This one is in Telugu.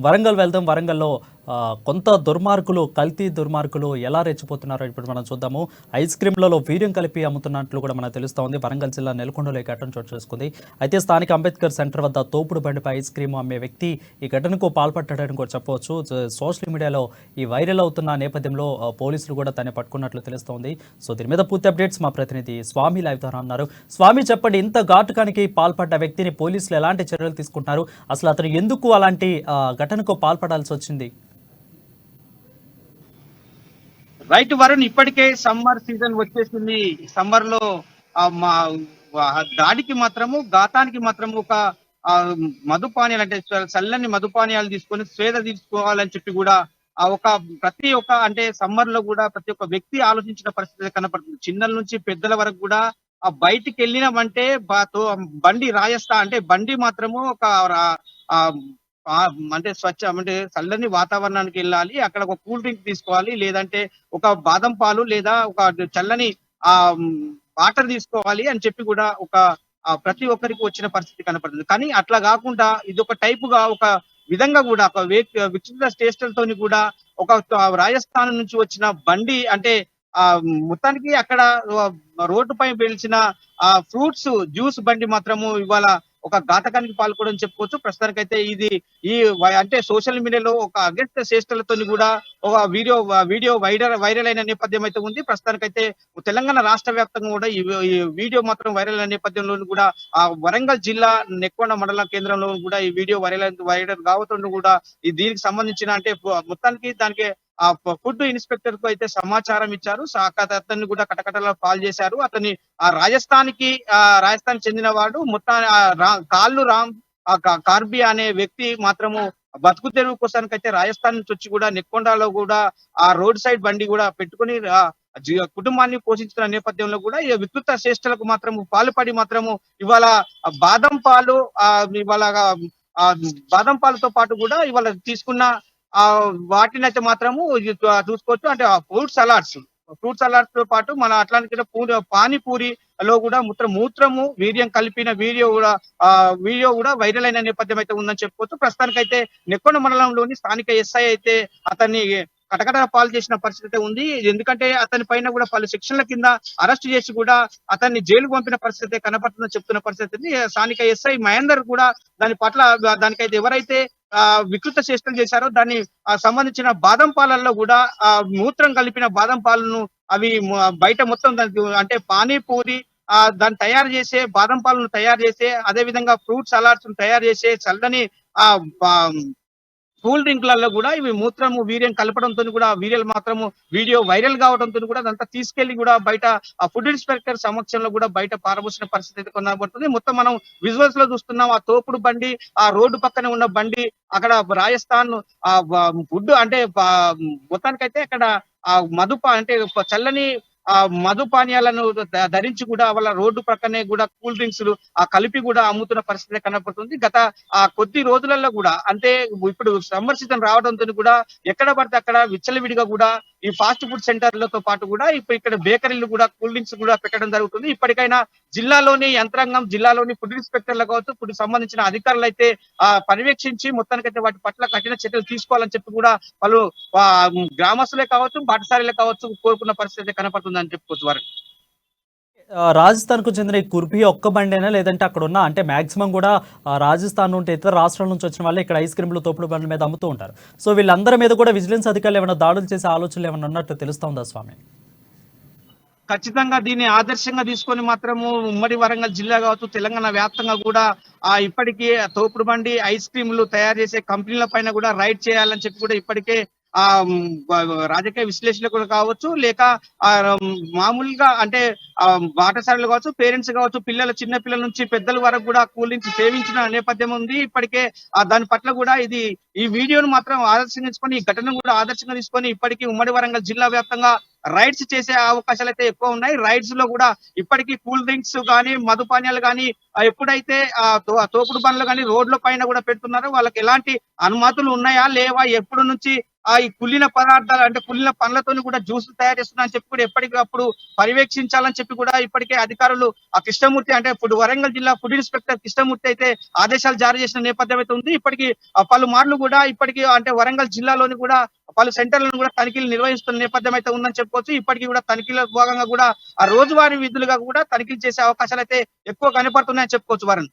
వరంగల్ వెళ్దాం. వరంగల్‌లో కొంత దుర్మార్గులు, కల్తీ దుర్మార్గులు ఎలా రెచ్చిపోతున్నారో ఇప్పుడు మనం చూద్దాము. ఐస్ క్రీమ్‌లలో వీర్యం కలిపి అమ్ముతున్నట్లు కూడా మనకు తెలుస్తా ఉంది. వరంగల్ జిల్లా నెలకొండలో ఈ ఘటన చోటు చేసుకుంది. అయితే స్థానిక అంబేద్కర్ సెంటర్ వద్ద తోపుడు బండిపై ఐస్ క్రీమ్ అమ్మే వ్యక్తి ఈ ఘటనకు పాల్పడ్డాడని కూడా చెప్పవచ్చు. సోషల్ మీడియాలో ఈ వైరల్ అవుతున్న నేపథ్యంలో పోలీసులు కూడా తనని పట్టుకున్నట్లు తెలుస్తోంది. సో దీని మీద పూర్తి అప్డేట్స్ మా ప్రతినిధి స్వామి లైవ్ ద్వారా అన్నారు. స్వామి చెప్పండి, ఇంత ఘాతుకానికి పాల్పడ్డ వ్యక్తిని పోలీసులు ఎలాంటి చర్యలు తీసుకుంటున్నారు? అసలు అతను ఎందుకు అలాంటి ఘటనకు పాల్పడాల్సి వచ్చింది? రైట్ వరుణ్, ఇప్పటికే సమ్మర్ సీజన్ వచ్చేసింది. సమ్మర్ లో మా దాడికి మాత్రము ఘాతానికి మాత్రము ఒక ఆ మధుపానీయాలు అంటే చల్లని మధుపానీయాలు తీసుకొని స్వేద తీసుకోవాలని చెప్పి కూడా ఒక ప్రతి ఒక్క అంటే సమ్మర్ లో కూడా ప్రతి ఒక్క వ్యక్తి ఆలోచించిన పరిస్థితి కనపడుతుంది. చిన్నల నుంచి పెద్దల వరకు కూడా ఆ బయటికి వెళ్ళినామంటే బండి రాజస్థా అంటే బండి మాత్రము ఒక ఆ ఆ అంటే స్వచ్ఛ అంటే చల్లని వాతావరణానికి వెళ్ళాలి. అక్కడ ఒక కూల్ డ్రింక్ తీసుకోవాలి, లేదంటే ఒక బాదం పాలు లేదా ఒక చల్లని ఆ వాటర్ తీసుకోవాలి అని చెప్పి కూడా ఒక ప్రతి ఒక్కరికి వచ్చిన పరిస్థితి కనపడుతుంది. కానీ అట్లా కాకుండా ఇది ఒక టైపుగా ఒక విధంగా కూడా ఒక విచిత్ర చేష్టలతోని కూడా ఒక రాజస్థాన్ నుంచి వచ్చిన బండి అంటే ఆ మొత్తానికి అక్కడ రోడ్డుపై వెలిసిన ఫ్రూట్స్ జ్యూస్ బండి మాత్రము ఇవాళ ఒక ఘాతకానికి పాల్గొనడం చెప్పుకోవచ్చు. ప్రస్తుతానికైతే ఇది అంటే సోషల్ మీడియాలో ఒక అగస్త్య చేష్టలతో కూడా ఒక వీడియో వైరల్ అయిన నేపథ్యం అయితే ఉంది. ప్రస్తుతానికైతే తెలంగాణ రాష్ట్ర వ్యాప్తంగా కూడా ఈ వీడియో మాత్రం వైరల్ అయిన నేపథ్యంలో కూడా వరంగల్ జిల్లా నెక్కొండ మండల కేంద్రంలో కూడా ఈ వీడియో వైరల్ కావడం కూడా దీనికి సంబంధించిన అంటే మొత్తానికి దానికి ఆ ఫుడ్ ఇన్స్పెక్టర్ కు అయితే సమాచారం ఇచ్చారు. అతన్ని కూడా కటకటలో పాలు చేశారు. అతన్ని రాజస్థాన్ చెందిన వాడు కాళ్ళు రామ్ కార్బి అనే వ్యక్తి మాత్రము బతుకు తెరువు కోసానికి అయితే రాజస్థాన్ నుంచి వచ్చి కూడా నెక్కొండలో కూడా ఆ రోడ్ సైడ్ బండి కూడా పెట్టుకుని కుటుంబాన్ని పోషించిన నేపథ్యంలో కూడా ఈ వికృత చేష్టలకు మాత్రము పాల్పడి మాత్రము ఇవాళ బాదం పాలు ఇవాళ బాదం పాలతో పాటు కూడా ఇవాళ తీసుకున్న వాటిని అయితే మాత్రము చూసుకోవచ్చు. అంటే ఫ్రూట్ సలాడ్స్ తో పాటు మన అట్లాంటి పానీపూరిలో కూడా మూత్రము వీర్యం కలిపిన వీడియో కూడా వైరల్ అయిన నేపథ్యం అయితే ఉందని చెప్పుకోవచ్చు. ప్రస్తుతానికైతే నెక్కొండ మండలంలోని స్థానిక ఎస్ఐ అయితే అతన్ని కటకట పాలు చేసిన పరిస్థితి ఉంది. ఎందుకంటే అతని పైన కూడా పలు సెక్షన్ల కింద అరెస్ట్ చేసి కూడా అతన్ని జైలుకు పంపిన పరిస్థితి కనపడుతుందని చెప్తున్న పరిస్థితి. స్థానిక ఎస్ఐ మహేందర్ కూడా దాని పట్ల దానికైతే ఎవరైతే వికృత చేష్టలు చేశారో దాన్ని సంబంధించిన బాదం పాలల్లో కూడా మూత్రం కలిపిన బాదం పాలను అవి బయట మొత్తం దానికి అంటే పానీపూరి దాన్ని తయారు చేసే బాదం పాలను తయారు చేసే, అదే విధంగా ఫ్రూట్ సలాడ్స్ తయారు చేసే చల్లని ఆ కూల్ డ్రింక్లలో కూడా ఇవి మూత్రము వీర్యం కలపడంతో కూడా వీడియోలు మాత్రము వీడియో వైరల్ కావడంతో కూడా అదంతా తీసుకెళ్లి కూడా బయట ఆ ఫుడ్ ఇన్స్పెక్టర్ సమక్షంలో కూడా బయట పారబోసిన పరిస్థితి కొనబడుతుంది. మొత్తం మనం విజువల్స్ లో చూస్తున్నాం. ఆ తోపుడు బండి ఆ రోడ్డు పక్కన ఉన్న బండి అక్కడ రాజస్థాన్ ఫుడ్ అంటే మొత్తానికైతే అక్కడ అంటే చల్లని మధు పానీయాలను ధరించి కూడా వాళ్ళ రోడ్డు పక్కనే కూడా కూల్ డ్రింక్స్ కలిపి కూడా అమ్ముతున్న పరిస్థితి కనపడుతుంది. గత కొద్ది రోజులలో కూడా అంటే ఇప్పుడు సమ్మర్ సీజన్ రావడంతో కూడా ఎక్కడ పడితే అక్కడ విచ్చలవిడిగా కూడా ఈ ఫాస్ట్ ఫుడ్ సెంటర్లతో పాటు కూడా ఇప్పుడు ఇక్కడ బేకరీలు కూడా కూల్ డ్రింక్స్ కూడా పెట్టడం జరుగుతుంది. ఇప్పటికైనా జిల్లాలోని యంత్రాంగం, జిల్లాలోని ఫుడ్ ఇన్స్పెక్టర్లు కావచ్చు, ఫుడ్ సంబంధించిన అధికారులు అయితే పర్యవేక్షించి మొత్తానికైతే వాటి పట్ల కఠిన చర్యలు తీసుకోవాలని చెప్పి కూడా వాళ్ళు గ్రామస్తులే కావచ్చు, బాటసారులే కావచ్చు కోరుకున్న పరిస్థితి కనపడుతుందని చెప్పుకోవచ్చు. వారు రాజస్థాన్కు చెందిన ఈ కుర్బీ ఒక్క బండేనా, లేదంటే అక్కడ ఉన్న అంటే మాక్సిమం కూడా రాజస్థాన్ నుండి ఇతర రాష్ట్రాల నుంచి వచ్చిన వాళ్ళే ఇక్కడ ఐస్ క్రీమ్లు తోపుడు బండ్ల మీద అమ్ముతూ ఉంటారు. సో వీళ్ళందరి మీద కూడా విజిలెన్స్ అధికారులు ఏమైనా దాడులు చేసే ఆలోచనలు ఏమైనా ఉన్నట్టు తెలుస్తుందా స్వామి? ఖచ్చితంగా దీన్ని ఆదర్శంగా తీసుకొని మాత్రము ఉమ్మడి వరంగల్ జిల్లా కావచ్చు, తెలంగాణ వ్యాప్తంగా కూడా ఇప్పటికీ తోపుడు బండి ఐస్ క్రీమ్లు తయారు చేసే కంపెనీల పైన కూడా రైడ్ చేయాలని చెప్పి కూడా ఇప్పటికే ఆ రాజకీయ విశ్లేషకులు కావచ్చు, లేక మామూలుగా అంటే బాటసారులు కావచ్చు, పేరెంట్స్ కావచ్చు, చిన్న పిల్లల నుంచి పెద్దల వరకు కూడా కూల్ డ్రింక్స్ సేవించిన నేపథ్యం ఉంది. ఇప్పటికే దాని పట్ల కూడా ఈ వీడియోను మాత్రం ఆదర్శంగా తీసుకొని, ఈ ఘటనను కూడా ఆదర్శంగా తీసుకొని ఇప్పటికీ ఉమ్మడి వరంగల్ జిల్లా వ్యాప్తంగా రైడ్స్ చేసే అవకాశాలు అయితే ఎక్కువ ఉన్నాయి. రైడ్స్ లో కూడా ఇప్పటికీ కూల్ డ్రింక్స్ కానీ, మధుపానీయాలు కానీ ఎప్పుడైతే తోపుడు బండ్లు కానీ రోడ్ల పైన కూడా పెడుతున్నారో వాళ్ళకి ఎలాంటి అనుమతులు ఉన్నాయా లేవా, ఎప్పుడు నుంచి ఈ కుళ్ళిన పదార్థాలు అంటే కుళ్ళిన పండ్లతోని కూడా జ్యూసులు తయారు చేస్తున్నా అని చెప్పి కూడా ఎప్పటికప్పుడు పర్యవేక్షించాలని చెప్పి కూడా ఇప్పటికే అధికారులు ఆ కృష్ణమూర్తి అంటే వరంగల్ జిల్లా ఫుడ్ ఇన్స్పెక్టర్ కృష్ణమూర్తి అయితే ఆదేశాలు జారీ చేసిన నేపథ్యం అయితే ఉంది. ఇప్పటికి పలుమార్లు కూడా ఇప్పటికి అంటే వరంగల్ జిల్లాలోని కూడా పలు సెంటర్లను కూడా తనిఖీలు నిర్వహిస్తున్న నేపథ్యం అయితే ఉందని చెప్పుకోవచ్చు. ఇప్పటికీ కూడా తనిఖీల భాగంగా కూడా ఆ రోజువారీ విధులుగా కూడా తనిఖీలు చేసే అవకాశాలు అయితే ఎక్కువ కనపడుతున్నాయని చెప్పుకోవచ్చు వరుణ్.